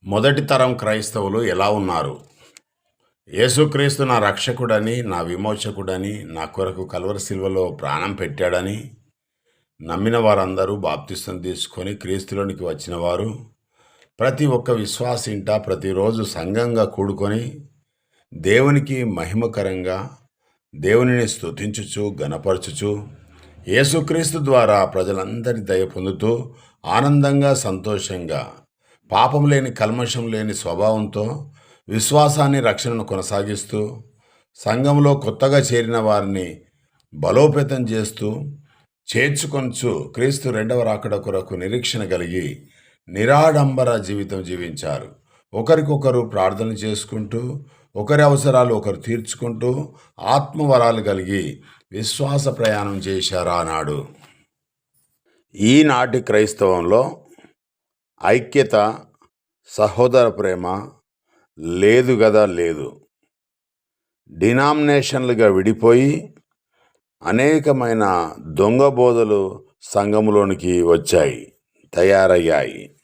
మొదటి తరం క్రైస్తవులు ఎలా ఉన్నారు? యేసుక్రీస్తు నా రక్షకుడని, నా విమోచకుడని, నా కొరకు కల్వరి శిలువలో ప్రాణం పెట్టాడని నమ్మిన వారందరూ బాప్తిసం తీసుకొని క్రీస్తులోనికి వచ్చిన వారు ప్రతి ఒక్క విశ్వాసి ఇంట ప్రతిరోజు సంఘంగా కూడుకొని దేవునికి మహిమకరంగా దేవునిని స్తుతించుచు గణపరచుచు యేసుక్రీస్తు ద్వారా ప్రజలందరి దయ పొందుతూ ఆనందంగా సంతోషంగా పాపం లేని కల్మషం లేని స్వభావంతో విశ్వాసాన్ని రక్షణను కొనసాగిస్తూ సంఘంలో కొత్తగా చేరిన వారిని బలోపేతం చేస్తూ చేర్చుకొనుచు క్రీస్తు రెండవ రాకడ కొరకు నిరీక్షణ కలిగి నిరాడంబర జీవితం జీవించారు. ఒకరికొకరు ప్రార్థన చేసుకుంటూ ఒకరి అవసరాలు ఒకరు తీర్చుకుంటూ ఆత్మవరాలు కలిగి విశ్వాస ప్రయాణం చేశారు ఆనాడు. ఈనాటి క్రైస్తవంలో ఐక్యత, సహోదర ప్రేమ లేదు లేదు. డినామినేషన్లుగా విడిపోయి అనేకమైన దొంగ బోధలు సంఘములోనికి తయారయ్యాయి.